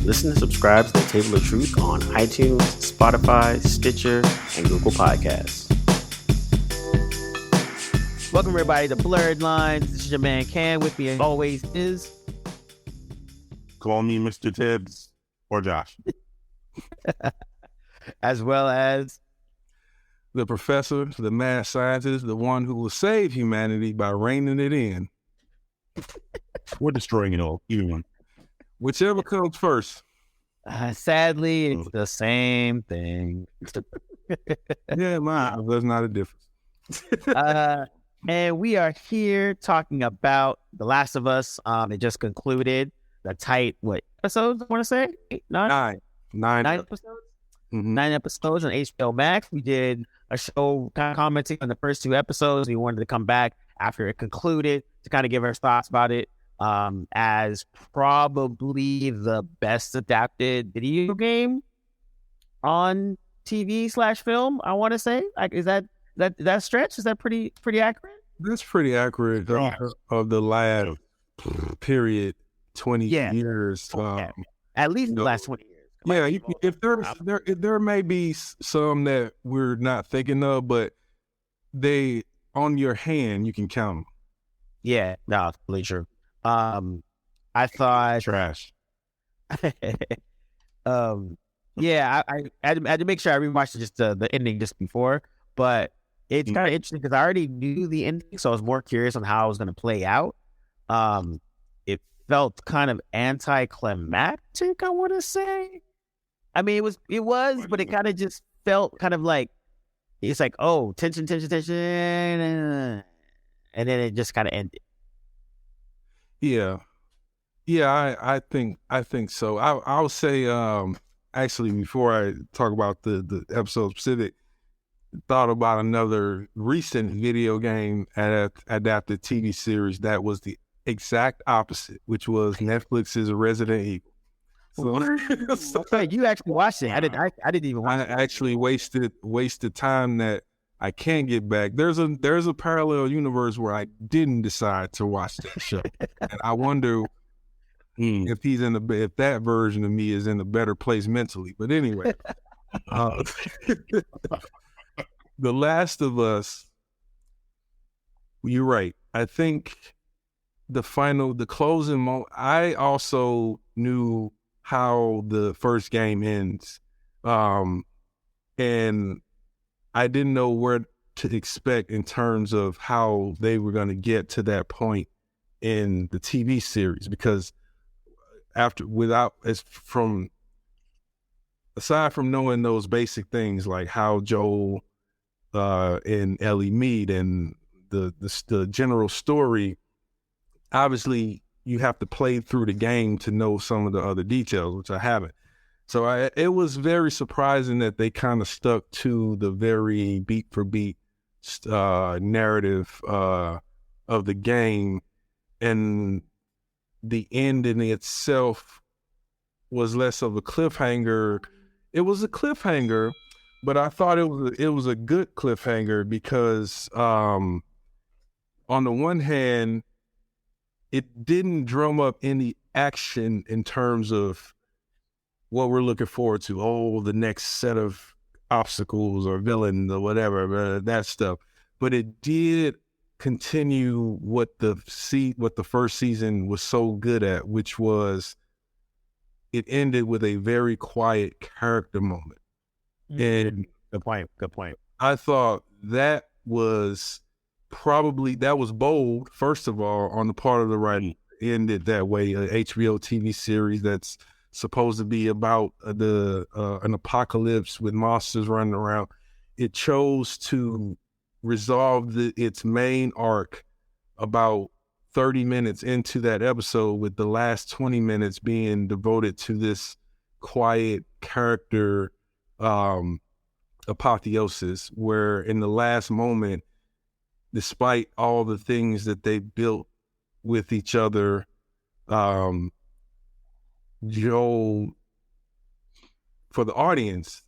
Listen and subscribe to The Table of Truth on iTunes, Spotify, Stitcher, and Google Podcasts. Welcome, everybody, to Blerdlines. This is your man, Cam. With me, as always, is... Call me Mr. Tibbs or Josh. As well as... the professor, the mad scientist, the one who will save humanity by reining it in. We're destroying it all, either one. Whichever comes first. Sadly, it's the same thing. Yeah, there's not a difference. And we are here talking about The Last of Us. It just concluded. The tight, episodes, I want to say? Nine episodes? Mm-hmm. 9 episodes on HBO Max. We did a show kind of commenting on the first 2 episodes. We wanted to come back after it concluded to kind of give our thoughts about it, as probably the best adapted video game on TV/film. I want to say, like, is that stretch? Is that pretty accurate? That's pretty accurate of the last period 20 years. At least the last 20 years. Yeah, if there may be some that we're not thinking of, but they on your hand you can count them. Yeah, no, completely true. I thought trash. Yeah, I had to make sure I rewatched just the ending just before, but it's kind of interesting because I already knew the ending, so I was more curious on how it was going to play out. It felt kind of anticlimactic, I want to say. I mean, it was, but it kind of just felt kind of like, it's like, oh, tension, and then it just kind of ended. Yeah, I think so. I'll say, actually, before I talk about the episode specific, thought about another recent video game adapted TV series that was the exact opposite, which was Netflix's Resident Evil. So you actually watched it. I didn't even watch it. I actually wasted time that I can't get back. There's a parallel universe where I didn't decide to watch that show, and I wonder if that version of me is in a better place mentally. But anyway, The Last of Us. You're right. I think the closing moment. I also knew how the first game ends, and I didn't know where to expect in terms of how they were going to get to that point in the TV series, because aside from knowing those basic things like how Joel and Ellie meet and the general story, obviously you have to play through the game to know some of the other details, which I haven't. So it was very surprising that they kind of stuck to the very beat for beat narrative of the game, and the ending itself was less of a cliffhanger. It was a cliffhanger, but I thought it was a good cliffhanger because on the one hand, it didn't drum up any action in terms of what we're looking forward to. Oh, the next set of obstacles or villains or whatever, that stuff. But it did continue what the first season was so good at, which was it ended with a very quiet character moment. And Good point. I thought that was bold, first of all, on the part of the writing. Ended that way. A HBO TV series that's supposed to be about an apocalypse with monsters running around. It chose to resolve its main arc about 30 minutes into that episode, with the last 20 minutes being devoted to this quiet character apotheosis, where in the last moment, despite all the things that they built with each other, Joel, for the audience,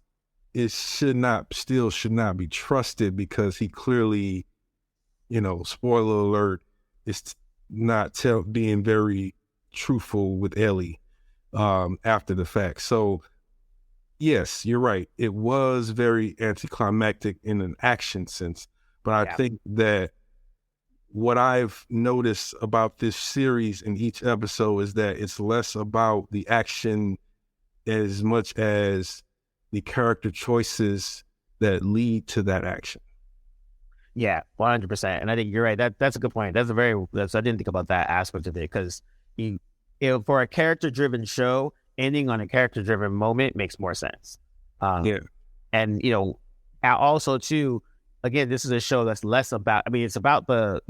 should not be trusted, because he clearly, spoiler alert, is not being very truthful with Ellie. after the fact. So yes, you're right. It was very anticlimactic in an action sense, but I think that what I've noticed about this series in each episode is that it's less about the action as much as the character choices that lead to that action. Yeah, 100%. And I think you're right. That's a good point. I didn't think about that aspect of it, because for a character-driven show, ending on a character-driven moment makes more sense. And also too, again, this is a show that's less about. I mean, it's about the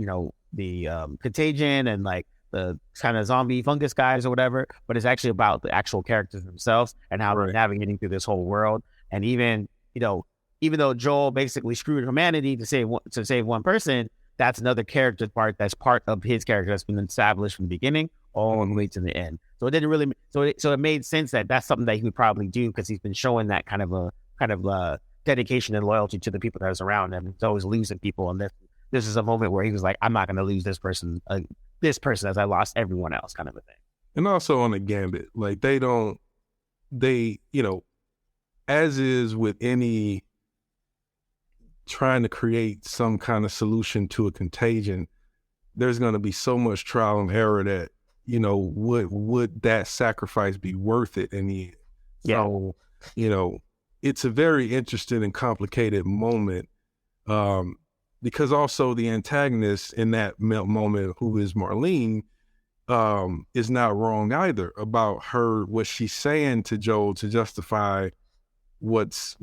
contagion and like the kind of zombie fungus guys or whatever, but it's actually about the actual characters themselves and how they're navigating through this whole world. And even though Joel basically screwed humanity to save one person, that's another character part that's part of his character that's been established from the beginning all the way to the end. So it didn't really. So it made sense that that's something that he would probably do, because he's been showing that kind of dedication and loyalty to the people that was around him. He's always losing people, and this is a moment where he was like, "I'm not going to lose this person as I lost everyone else," kind of a thing. And also on the gambit, like as is with any trying to create some kind of solution to a contagion, there's going to be so much trial and error that, would that sacrifice be worth it in the end? Yeah. So, it's a very interesting and complicated moment, because also the antagonist in that moment, who is Marlene, is not wrong either about what she's saying to Joel to justify what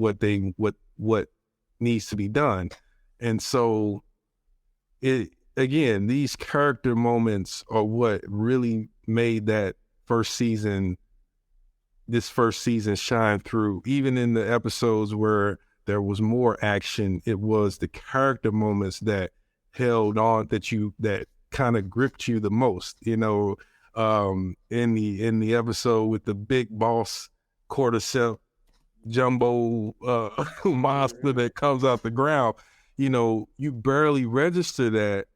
needs to be done. And so these character moments are what really made this first season shine through. Even in the episodes where there was more action, it was the character moments that held on, that kind of gripped you the most. In the episode with the big boss cordyceps jumbo monster that comes out the ground, you barely register that,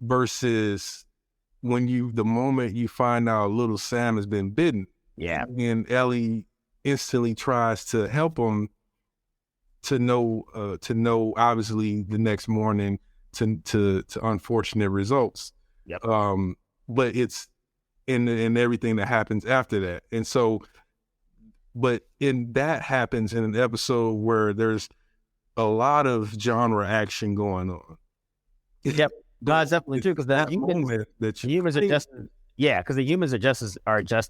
versus the moment you find out little Sam has been bitten. Yeah. And Ellie instantly tries to help him to know obviously the next morning to unfortunate results. Yep. But it's in everything that happens after that. And so, but that happens in an episode where there's a lot of genre action going on. Yep. No, it's definitely true, because the humans are just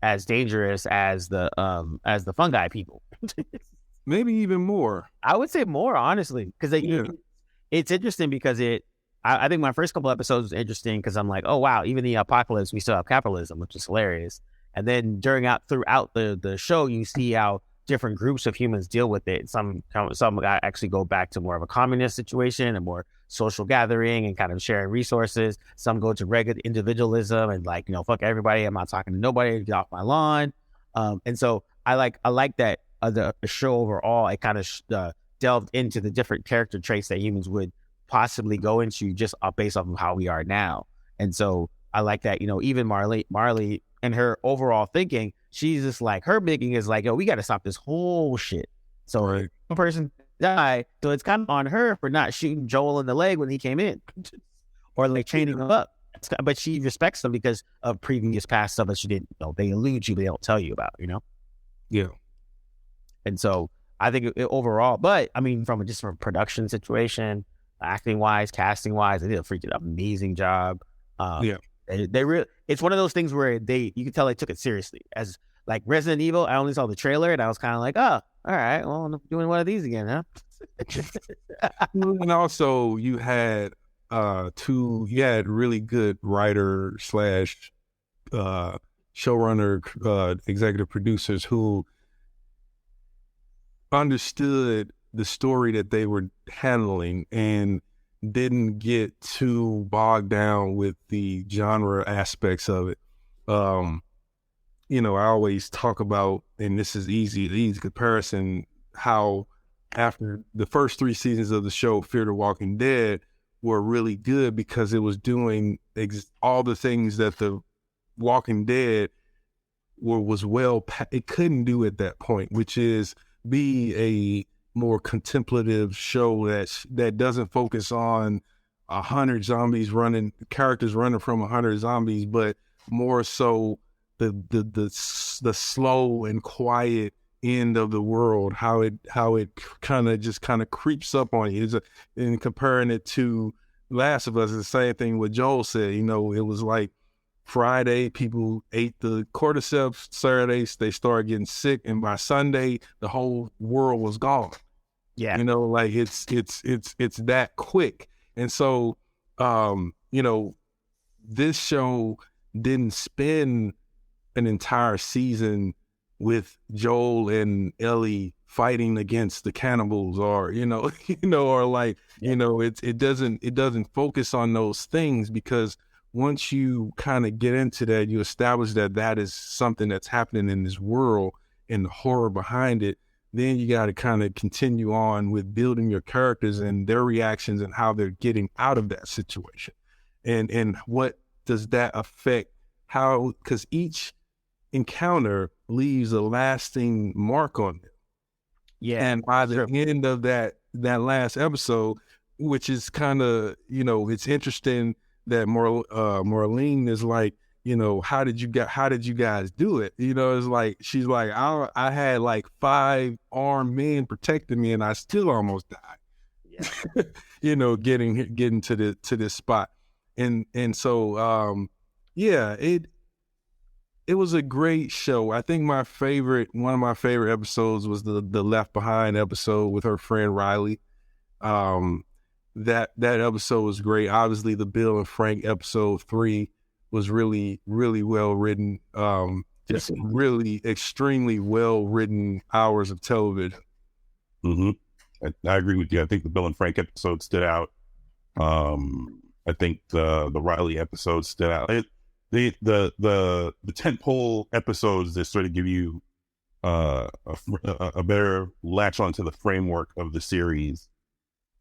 as dangerous as the fungi people. Maybe even more. I would say more, honestly, because it's interesting because I think my first couple episodes was interesting because I'm like, oh wow, even the apocalypse, we still have capitalism, which is hilarious. And then throughout the show, you see how different groups of humans deal with it. Some actually go back to more of a communist situation and more social gathering and kind of sharing resources. Some go to regular individualism and like, fuck everybody, I'm not talking to nobody, get off my lawn. And so I like that the show overall, it kind of delved into the different character traits that humans would possibly go into just based off of how we are now. And so I like that, even Marley and her overall thinking, she's just like, her thinking is like, yo, we got to stop this whole shit. So one person died, so it's kind of on her for not shooting Joel in the leg when he came in, or like chaining him up. But she respects them because of previous past stuff that she didn't know. They elude you, but they don't tell you about, Yeah. And so I think overall, but I mean, from a production situation, acting wise, casting wise, they did a freaking amazing job. They really, it's one of those things where you can tell they took it seriously. As like Resident Evil, I only saw the trailer and I was kind of like, oh, all right, well, I'm doing one of these again, huh? And also you had really good writer / showrunner, executive producers who understood the story that they were handling and didn't get too bogged down with the genre aspects of it. I always talk about, and this is easy comparison, how after the first 3 seasons of the show, Fear the Walking Dead were really good because it was doing all the things that the Walking Dead was it couldn't do at that point, which is be a more contemplative show that doesn't focus on 100 characters running from 100 zombies, but more so the slow and quiet end of the world, how it kind of creeps up on you. And comparing it to Last of Us, the same thing what Joel said. You know, it was like Friday, people ate the cordyceps. Saturdays, they started getting sick, and by Sunday, the whole world was gone. Yeah, you know, like it's that quick. And so, you know, this show didn't spend an entire season with Joel and Ellie fighting against the cannibals, or or like, it doesn't focus on those things, because once you kind of get into that, you establish that is something that's happening in this world and the horror behind it. Then you got to kind of continue on with building your characters and their reactions and how they're getting out of that situation. And what does that affect because each encounter leaves a lasting mark on them. Yeah. And by the end of that last episode, which is kind of, it's interesting that Marlene is like, how did you guys do it? It's like, she's like, I had like 5 armed men protecting me and I still almost died. Yeah. Getting to this spot. And so, it was a great show. I think one of my favorite episodes was the Left Behind episode with her friend Riley. That episode was great. Obviously the Bill and Frank episode 3 was really, really well written. Just really extremely well written hours of television. Mm-hmm. I agree with you. I think the Bill and Frank episode stood out. I think the Riley episode stood out. The tentpole episodes that sort of give you a better latch onto the framework of the series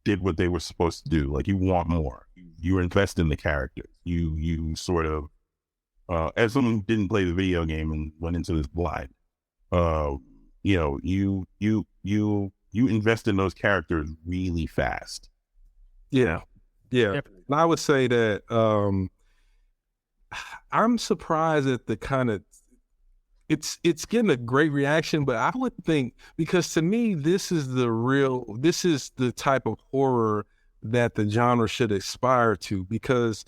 did what they were supposed to do. Like, you want more. You invest in the characters. You sort of, as someone who didn't play the video game and went into this blind, you invest in those characters really fast. Yeah. And I would say that I'm surprised at the kind of it's getting a great reaction, but I would think, because to me this is the type of horror that the genre should aspire to, because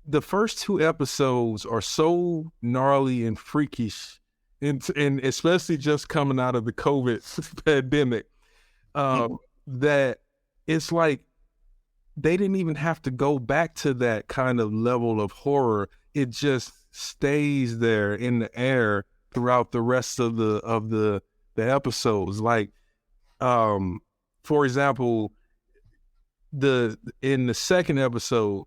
the first 2 episodes are so gnarly and freakish, and especially just coming out of the COVID pandemic, that it's like they didn't even have to go back to that kind of level of horror. It just stays there in the air throughout the rest of the episodes. Like, for example, in the second episode,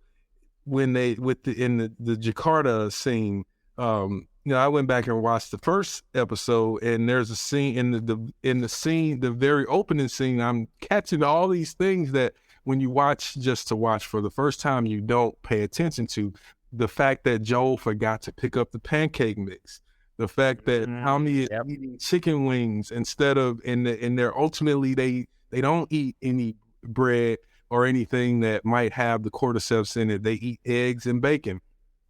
when they in the Jakarta scene, I went back and watched the first episode, and there's a scene in the scene, the very opening scene. I'm catching all these things that when you watch just to watch for the first time, you don't pay attention to. The fact that Joel forgot to pick up the pancake mix, the fact that Tommy is eating chicken wings instead of, and they're ultimately they don't eat any bread or anything that might have the cordyceps in it. They eat eggs and bacon.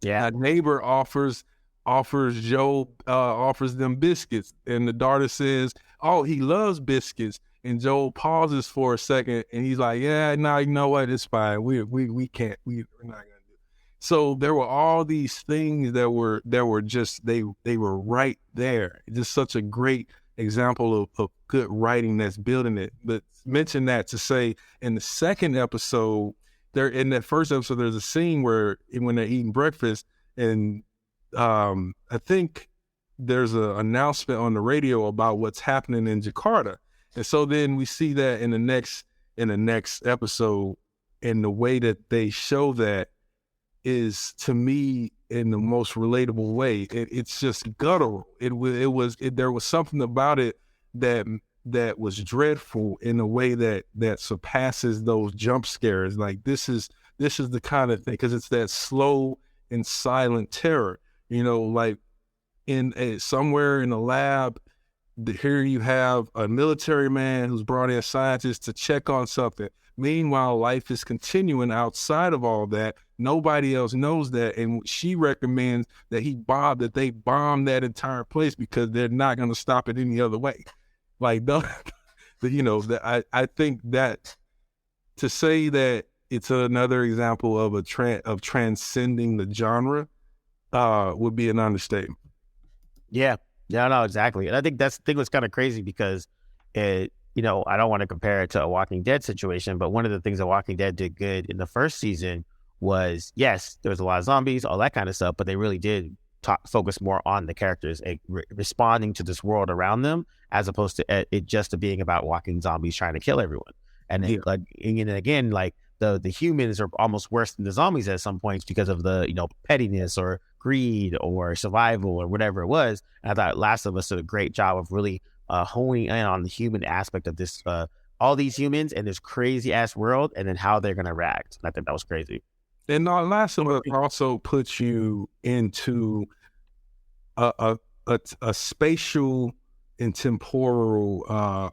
Yeah. A neighbor offers Joel offers them biscuits, and the daughter says, "Oh, he loves biscuits." And Joel pauses for a second, and he's like, "Yeah, no, you know what? It's fine. We can't. We're not gonna do it." So there were all these things that were just they were right there. Just such a great example of good writing that's building it. But mention that to say, in the second episode, in that first episode, there's a scene where when they're eating breakfast, and I think there's an announcement on the radio about what's happening in Jakarta. And so then we see that in the next episode, and the way that they show that is, to me, in the most relatable way. It's just guttural. There was something about it that was dreadful in a way that surpasses those jump scares. Like, this is the kind of thing, because it's that slow and silent terror. Like somewhere in a lab. Here you have a military man who's brought in scientists to check on something. Meanwhile, life is continuing outside of all that. Nobody else knows that, and she recommends that they bomb that entire place because they're not going to stop it any other way. Like, I think that to say that it's another example of transcending the genre would be an understatement. Yeah, no, exactly. And I think that's the thing was kind of crazy because I don't want to compare it to a Walking Dead situation, but one of the things that Walking Dead did good in the first season was, yes, there was a lot of zombies, all that kind of stuff, but they really did focus more on the characters responding to this world around them, as opposed to it just being about walking zombies trying to kill everyone. And again, like the humans are almost worse than the zombies at some points because of the pettiness or greed or survival or whatever it was. And I thought Last of Us did a great job of really honing in on the human aspect of this, all these humans in this crazy ass world, and then how they're gonna react. And I think that was crazy. And Last of Us also puts you into a spatial and temporal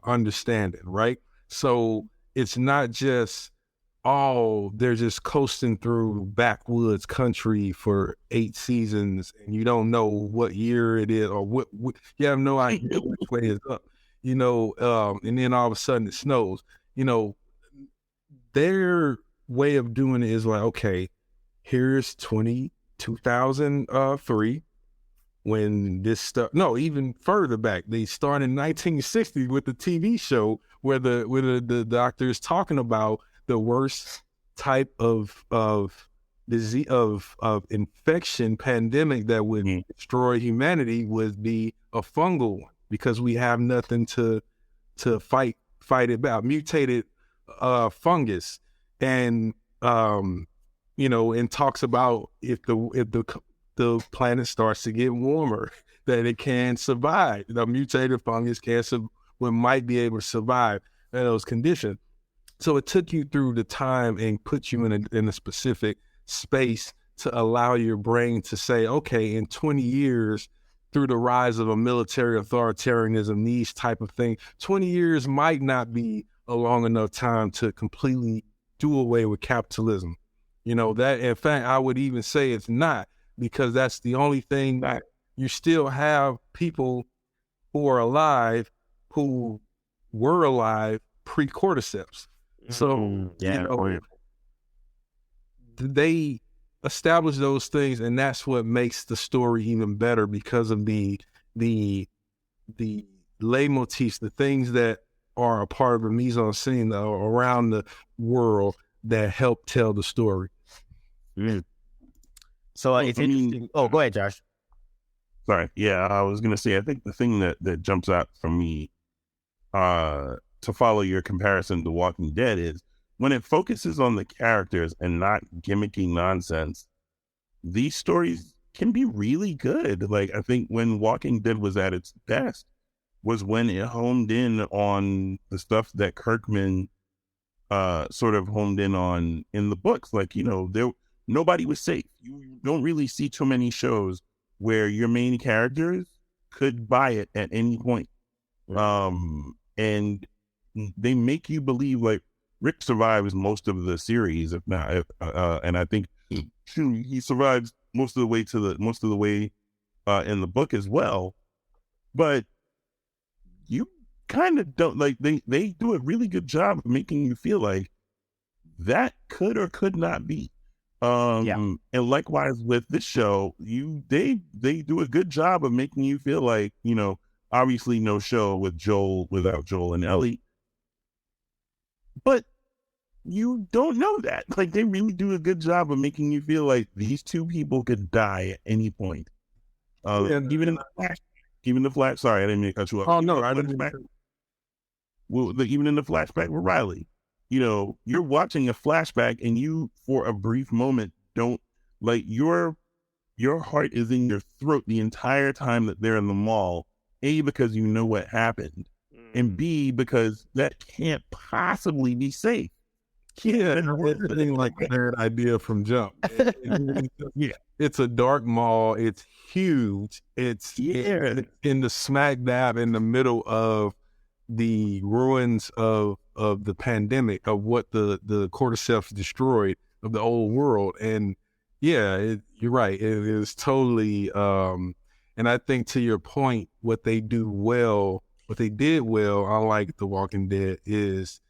understanding, right? So it's not just they're just coasting through backwoods country for 8 seasons and you don't know what year it is or what you have no idea which way is up, and then all of a sudden it snows. Their way of doing it is like, okay, here's 2003 when this stuff, no, even further back, they started in 1960 with the TV show where the doctor is talking about the worst type of disease, of infection pandemic that would destroy humanity would be a fungal one, because we have nothing to fight it back. Mutated fungus, and and talks about if the planet starts to get warmer, that it can survive. The mutated fungus might be able to survive in those conditions. So it took you through the time and put you in a specific space to allow your brain to say, okay, in 20 years, through the rise of a military authoritarianism, these type of things, 20 years might not be a long enough time to completely do away with capitalism. That, in fact, I would even say it's not, because that's the only thing that you still have people who are alive who were alive pre-cordyceps. So, they establish those things, and that's what makes the story even better, because of the leitmotifs, the things that are a part of the mise-en-scene around the world that help tell the story. So it's interesting. Oh, go ahead, Josh. Sorry. Yeah, I was going to say, I think the thing that jumps out for me to follow your comparison to Walking Dead is when it focuses on the characters and not gimmicky nonsense, these stories can be really good. Like, I think when Walking Dead was at its best was when it honed in on the stuff that Kirkman sort of honed in on in the books. Like, nobody was safe. You don't really see too many shows where your main characters could buy it at any point. And they make you believe like Rick survives most of the series, if not, and I think he survives most of the way in the book as well. But you kind of don't, like, they do a really good job of making you feel like that could or could not be. And likewise with this show, they do a good job of making you feel like, obviously no show without Joel and Ellie, but you don't know that. Like, they really do a good job of making you feel like these two people could die at any point. Even in the flash. Sorry, I didn't mean to cut you off. Oh no, I didn't. Even in the flashback with Riley, you're watching a flashback and you, for a brief moment, don't, like, your heart is in your throat the entire time that they're in the mall. A, because you know what happened, and B, because that can't possibly be safe. Yeah, it seemed like a bad idea from jump. Yeah. It's a dark mall. It's huge. It's Yeah. in the smack dab in the middle of the ruins of the pandemic, of what the cordyceps destroyed, of the old world. And yeah, you're right. It is totally. And I think, to your point, what they did well, unlike The Walking Dead, is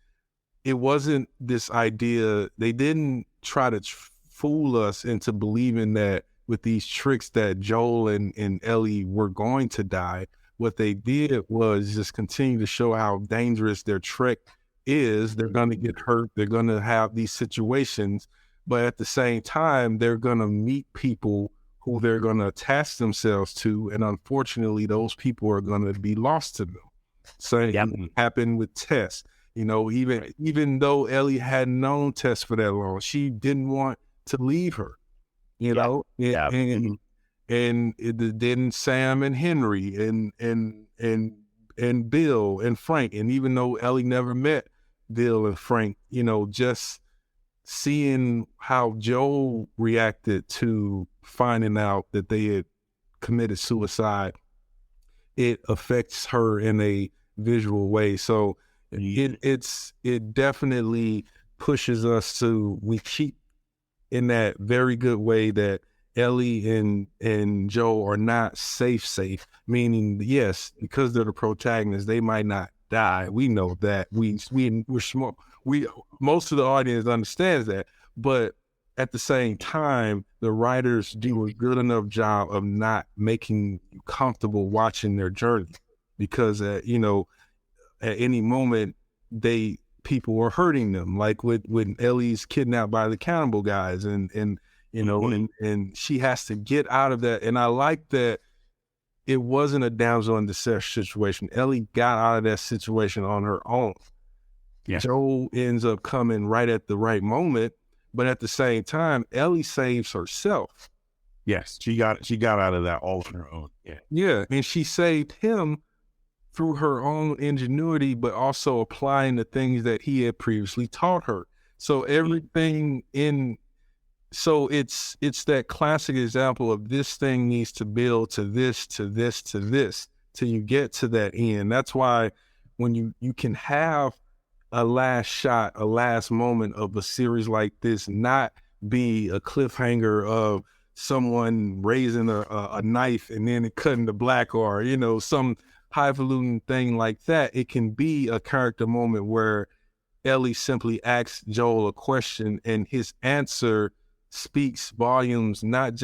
it wasn't this idea. They didn't try to fool us into believing that with these tricks that Joel and Ellie were going to die. What they did was just continue to show how dangerous their trick is. They're going to get hurt. They're going to have these situations, but at the same time, they're going to meet people who they're going to attach themselves to. And unfortunately, those people are going to be lost to them. Same happened with Tess. You know, even though Ellie had known Tess for that long, she didn't want to leave her. You know, and then Sam and Henry and Bill and Frank, and even though Ellie never met Bill and Frank, you know, just seeing how Joel reacted to finding out that they had committed suicide, it affects her in a visual way. So it definitely pushes us to, we keep in that very good way that Ellie and Joe are not safe, meaning, yes, because they're the protagonists, they might not die. We know that. We're smart. Most of the audience understands that, but at the same time, the writers do a good enough job of not making you comfortable watching their journey, because you know, at any moment people were hurting them, like when Ellie's kidnapped by the cannibal guys, and you know, and she has to get out of that. And I like that it wasn't a damsel in distress situation. Ellie got out of that situation on her own. Yeah. Joel ends up coming right at the right moment, but at the same time, Ellie saves herself. Yes, she got out of that all on her own. Yeah, and she saved him through her own ingenuity, but also applying the things that he had previously taught her. So everything so it's that classic example of this thing needs to build to this, to this, to this, till you get to that end. That's why when you can have a last shot, a last moment of a series like this, not be a cliffhanger of someone raising a knife and then it cutting to black, or, you know, some highfalutin thing like that. It can be a character moment where Ellie simply asks Joel a question and his answer speaks volumes, not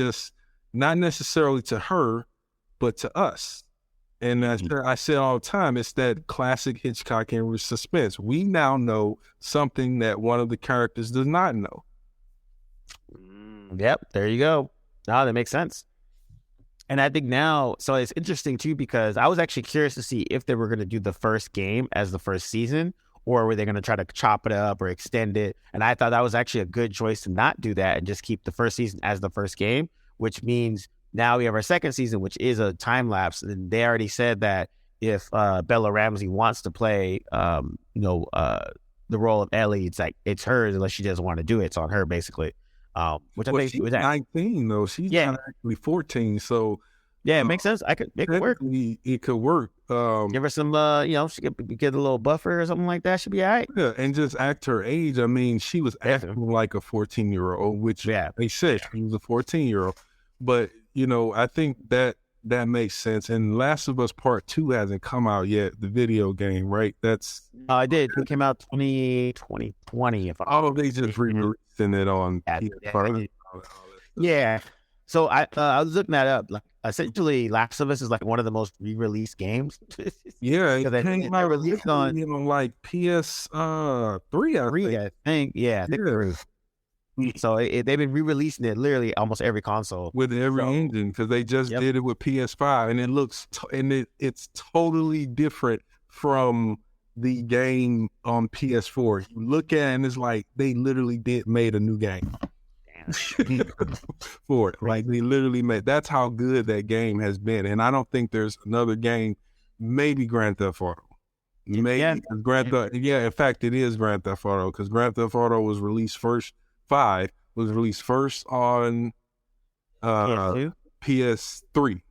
necessarily to her, but to us. And as I say all the time, it's that classic Hitchcockian suspense. We now know something that one of the characters does not know. Yep, there you go. No, that makes sense. And I think now, so it's interesting too, because I was actually curious to see if they were going to do the first game as the first season, or were they going to try to chop it up or extend it? And I thought that was actually a good choice to not do that and just keep the first season as the first game, which means now we have our second season, which is a time lapse. And they already said that if Bella Ramsey wants to play, the role of Ellie, it's like it's hers unless she doesn't want to do it. It's on her basically. Which I think she's 19 though. She's not actually 14. So yeah, it makes sense. I could make it work. It could work. Give her some, she could get a little buffer or something like that. She'd be all right. Yeah, and just act her age. I mean, she was acting like a 14-year-old, which they said she was a 14-year-old. But, you know, I think that makes sense. And Last of Us Part 2 hasn't come out yet, the video game, right? That's... it did. It came out 2020. They just re-releasing it on PS5. Yeah. So I was looking that up. Like, essentially, Last of Us is like one of the most re-released games. Yeah, it came out released on like PS3. I think. Yeah, I think three. So they've been re-releasing it literally almost every console with every engine, because they just did it with PS5, and it looks it's totally different from the game on PS4. You look at it and it's like they literally made a new game. For it. Like they literally made, that's how good that game has been. And I don't think there's another game, maybe Grand Theft Auto, Maybe Yeah. Grand Theft. Yeah, in fact, it is Grand Theft Auto because Grand Theft Auto was released first. 5 was released first on PS2? PS3.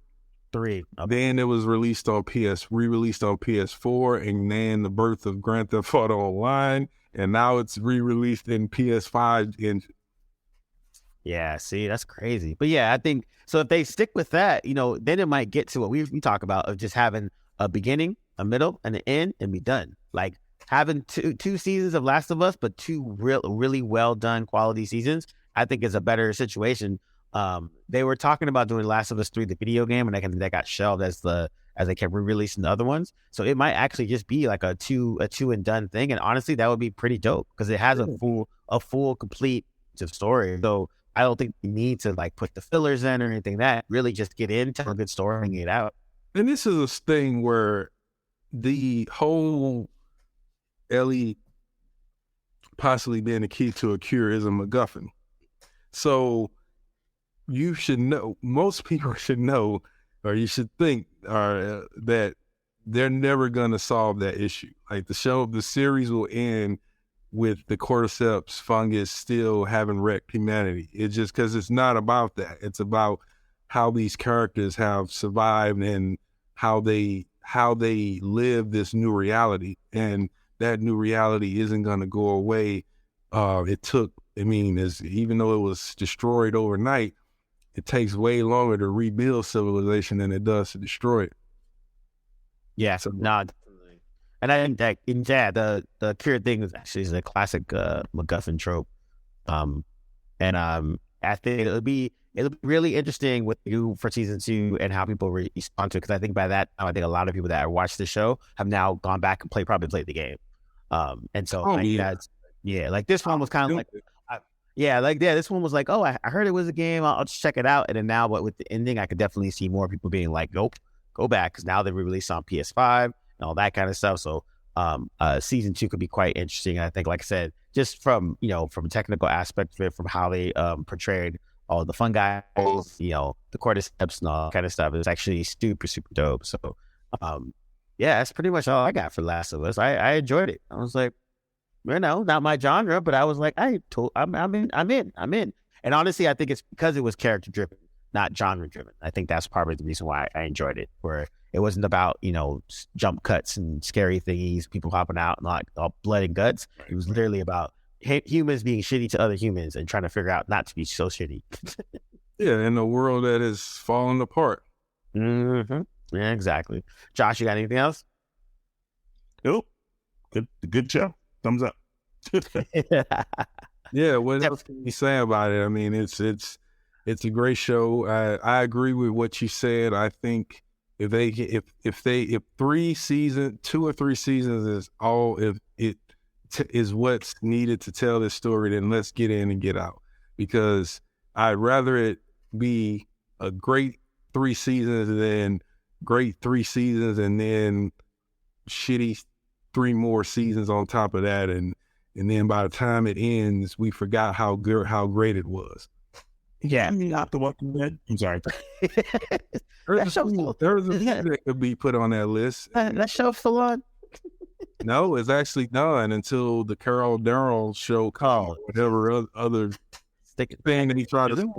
3. Okay. Then it was released on re-released on PS4, and then the birth of Grand Theft Auto Online, and now it's re-released in PS5. Yeah, see, that's crazy. But yeah, I think so. If they stick with that, then it might get to what we talk about of just having a beginning, a middle, and an end, and be done. Like having two seasons of Last of Us, but two really well done quality seasons, I think is a better situation. They were talking about doing Last of Us 3, the video game, and that got shelved as they kept re-releasing the other ones. So it might actually just be like a two and done thing. And honestly, that would be pretty dope because it has a full complete story. So I don't think you need to like put the fillers in or anything. That really just get in, tell a good story, and get out. And this is a thing where the whole Ellie possibly being the key to a cure is a MacGuffin. So you should know, most people should know, or you should think that they're never going to solve that issue. Like the series will end with the cordyceps fungus still having wrecked humanity. It's just because it's not about that. It's about how these characters have survived and how they live this new reality. And that new reality isn't going to go away. Even though it was destroyed overnight, it takes way longer to rebuild civilization than it does to destroy it. Yeah, so and I think that the cure thing is a classic MacGuffin trope. I think it'll be really interesting what they do for season 2 and how people respond to it. Because I think by that time, I think a lot of people that watched the show have now gone back and probably played the game. And so like this one was kind of like. This one was like, oh, I heard it was a game. I'll just check it out. And then now, but with the ending, I could definitely see more people being like, nope, go back. Because now they re-released on PS5 and all that kind of stuff. So season 2 could be quite interesting. I think, like I said, just from a technical aspect of it, from how they portrayed all the fungi, the cordyceps and all that kind of stuff, it's actually super, super dope. So, that's pretty much all I got for Last of Us. I enjoyed it. I was like, not my genre, but I was like, I'm in. And honestly, I think it's because it was character driven, not genre driven. I think that's probably the reason why I enjoyed it, where it wasn't about, jump cuts and scary thingies, people hopping out and like all blood and guts. It was literally about humans being shitty to other humans and trying to figure out not to be so shitty. Yeah, in a world that is falling apart. Mm-hmm. Yeah, exactly. Josh, you got anything else? Nope. Good show. Thumbs up. Yeah, what else can you say about it? I mean, it's a great show. I agree with what you said. I think if 2 or 3 seasons is all, if it is what's needed to tell this story, then let's get in and get out. Because I'd rather it be a great 3 seasons than great 3 seasons and then shitty 3 more seasons on top of that, and then by the time it ends, we forgot how great it was. Yeah, not the Walking Dead. I'm sorry. There's a few that could be put on that list. That show's still on. No, it's actually done until the Carol Darrell show called whatever other thing that he tried to do.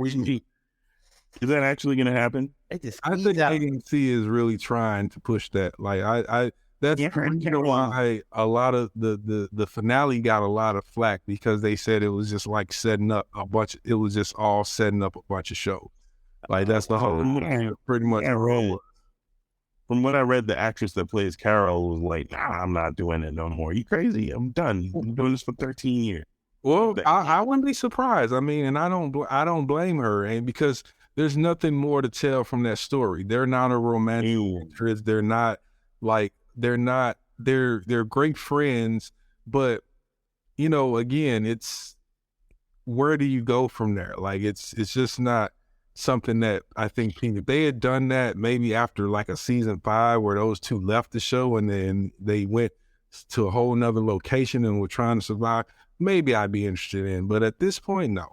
Is that actually going to happen? I think AMC is really trying to push that. Like that's why a lot of the finale got a lot of flack, because they said it was just like setting up a bunch. It was just all setting up a bunch of shows. Like that's the whole pretty much. From what I read, the actress that plays Carol was like, "Nah, I'm not doing it no more. You crazy? I'm done. I'm doing this for 13 years." Well, I wouldn't be surprised. I mean, and I don't blame her, and because there's nothing more to tell from that story. They're not a romantic interest. They're not like. They're great friends, but again, it's where do you go from there? Like it's just not something that I think if they had done that maybe after like a season 5 where those two left the show and then they went to a whole nother location and were trying to survive, maybe I'd be interested in. But at this point, no.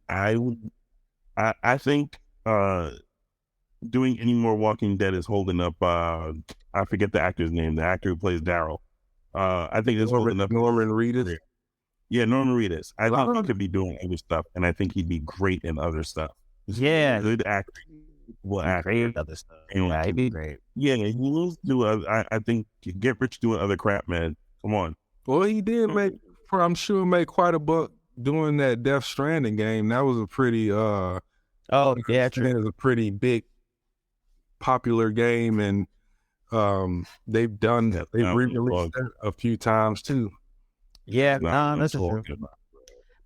I think doing any more Walking Dead is holding up. I forget the actor's name. The actor who plays Daryl. I think it's holding up. Norman Reedus. Yeah, Norman Reedus. I think he could be doing other stuff, and I think he'd be great in other stuff. Yeah, good actor. Well, actor. Other stuff. Anyway, Yeah, he'd be great. Yeah, he will do. I think get rich doing other crap, man. Come on. Well, he did I'm sure made quite a buck doing that Death Stranding game. That was a pretty oh yeah, true. It was a pretty big popular game, and they've re-released it a few times too. Yeah, that's true.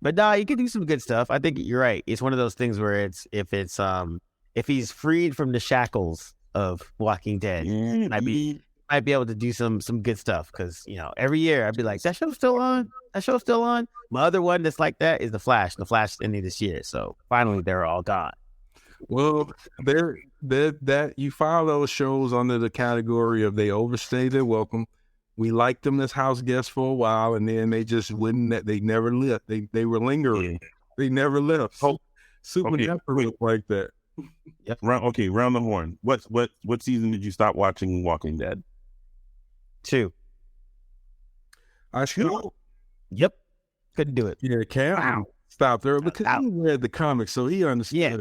But you can do some good stuff. I think you're right. It's one of those things where if he's freed from the shackles of Walking Dead, might be able to do some good stuff. Because every year I'd be like, that show's still on. That show's still on. My other one that's like that is The Flash. The Flash ending this year, so finally they're all gone. Well, that you file those shows under the category of they overstayed their welcome. We liked them as house guests for a while, and then they just wouldn't. They never left. They were lingering. Yeah. They never left. Supernatural like that. Yep. Round the horn. What season did you stop watching Walking Dead? 2. I should. Yep. Couldn't do it. Yeah, Cam stopped there because he read the comics, so he understood. Yeah.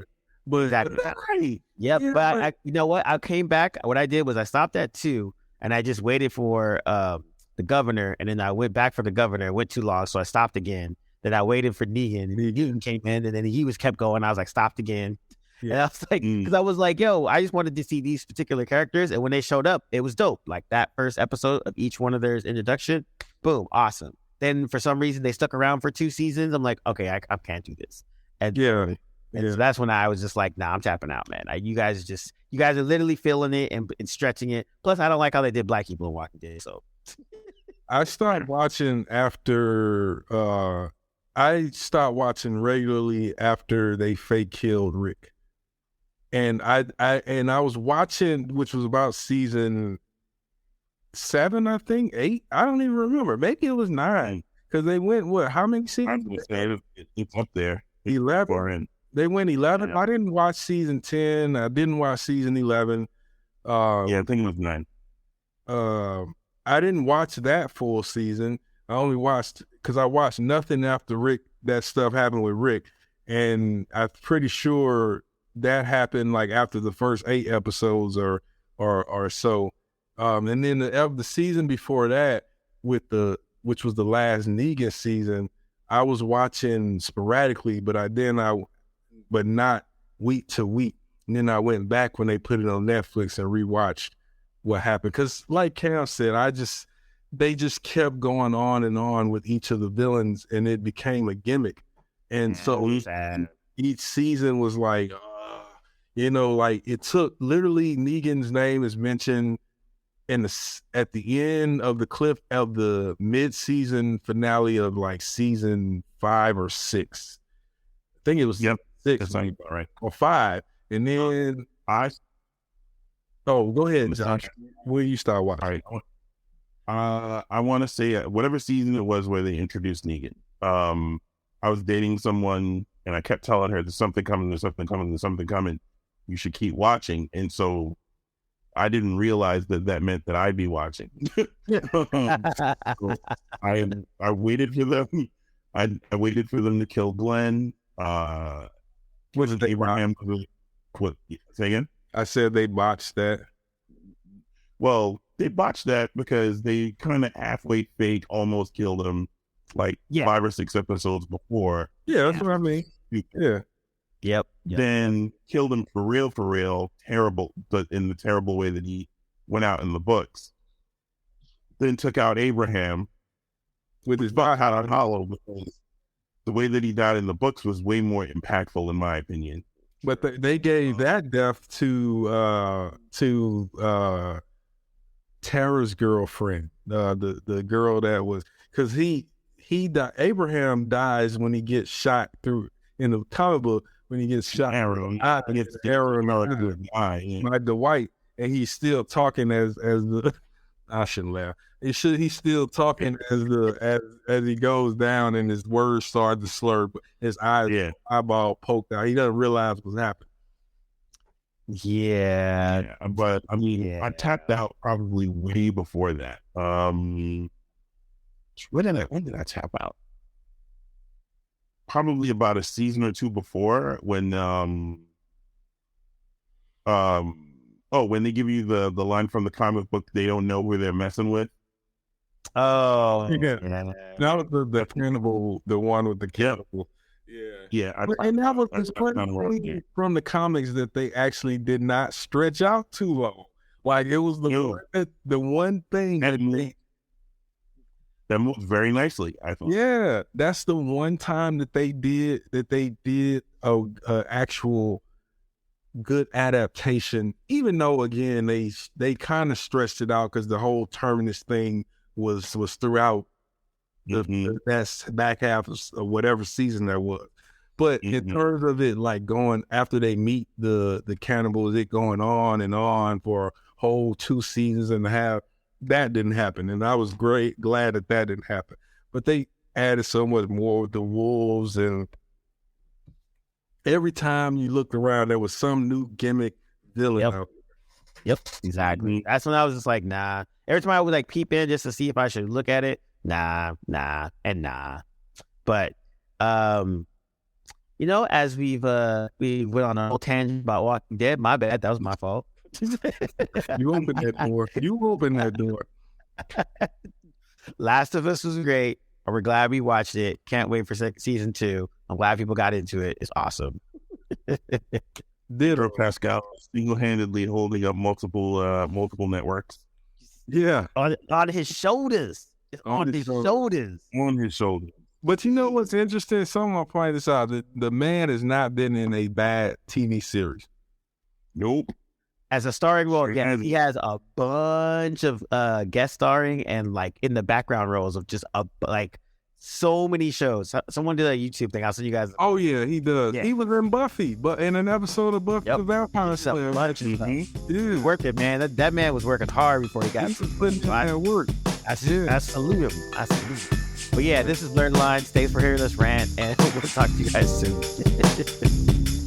But exactly. Yep. Yeah, but you know what? I came back. What I did was I stopped at 2, and I just waited for the governor, and then I went back for the governor. It went too long, so I stopped again. Then I waited for Negan, and Negan came in, and then he kept going. I was like, stopped again. Yeah. And I was like, because I was like, yo, I just wanted to see these particular characters, and when they showed up, it was dope. Like that first episode of each one of their introduction, boom, awesome. Then for some reason they stuck around for 2 seasons. I'm like, okay, I can't do this. And so that's when I was just like, nah, I'm tapping out, man. You guys are literally feeling it and stretching it. Plus, I don't like how they did black people in Walking Dead. So I started watching regularly after they fake killed Rick. And I was watching, which was about season 7, I think 8. I don't even remember. Maybe it was 9 because they went how many seasons? It's up there. 11. They went 11. I didn't watch season 10. I didn't watch season 11. I think it was 9. I didn't watch that full season. I only watched because I watched nothing after Rick. That stuff happened with Rick, and I'm pretty sure that happened like after the first 8 episodes or so. And then the season before that, which was the last Negan season, I was watching sporadically, but not week to week. And then I went back when they put it on Netflix and rewatched what happened. Because like Cam said, they just kept going on and on with each of the villains, and it became a gimmick. And so each season was like, like it took literally Negan's name is mentioned at the end of the clip of the mid-season finale of like season 5 or 6. I think it was 6. That's right. Or 5. And then go ahead, Josh. Where you start watching? All right. I want to say whatever season it was where they introduced Negan. I was dating someone and I kept telling her there's something coming, there's something coming, there's something coming. You should keep watching. And so I didn't realize that meant that I'd be watching. So I waited for them. I waited for them to kill Glenn. Was it Abraham? What? Say again? I said they botched that. Well, they botched that because they kind of halfway fake almost killed him, like 5 or 6 episodes before. Yeah, that's what I mean. Yeah. Yep. Then killed him for real, terrible, but in the terrible way that he went out in the books. Then took out Abraham with his butt out on hollow because the way that he died in the books was way more impactful, in my opinion. But they gave that death to Tara's girlfriend, the girl that was, because he died. Abraham dies when he gets shot through in the comic book. When he gets shot, he gets arrow like Dwight, and he's still talking as the. I shouldn't laugh. He's still talking as he goes down, and his words start to slur. His eyeball poked out. He doesn't realize what's happening. Yeah. But I mean, Yeah. I tapped out probably way before that. When did I tap out? Probably about a season or two before, when when they give you the line from the comic book, they don't know who they're messing with. Oh, Yeah. yeah. That was the cannibal, the one with the cannibal. Yeah. And that was that's one kind of right, thing from the comics that they actually did not stretch out too long. Like it was the one thing that moved very nicely, I thought. Yeah, that's the one time that they did a actual good adaptation. Even though again they kind of stretched it out because the whole Terminus thing was throughout the best back half of whatever season there was. But in terms of it, like going after they meet the cannibals, it going on and on for a whole 2 seasons and a half, that didn't happen. And I was glad that didn't happen. But they added so much more with the wolves, and every time you looked around, there was some new gimmick villain out there. Yep, exactly. That's when I was just like, nah. Every time I would like peep in just to see if I should look at it, nah. But you know, as we went on a whole tangent about Walking Dead, my bad, that was my fault. You opened that door. Last of Us was great. We're glad we watched it. Can't wait for season 2. I'm glad people got into it. It's awesome. Pedro Pascal single-handedly holding up multiple networks. Yeah, on his shoulders. It's on his shoulders. On his shoulders. But you know what's interesting? Someone pointed this out. The man has not been in a bad TV series. Nope. As a starring role, he has a bunch of guest starring and like in the background roles of just like so many shows. Someone did a YouTube thing. I'll send you guys. Oh yeah, he does. Yeah. He was in Buffy, but in an episode of Buffy the Vampire Slayer. Dude, working, man. That man was working hard before he got putting in work. I salute him. But yeah, this is Blerdlines. Thanks for hearing us rant, and we'll talk to you guys soon.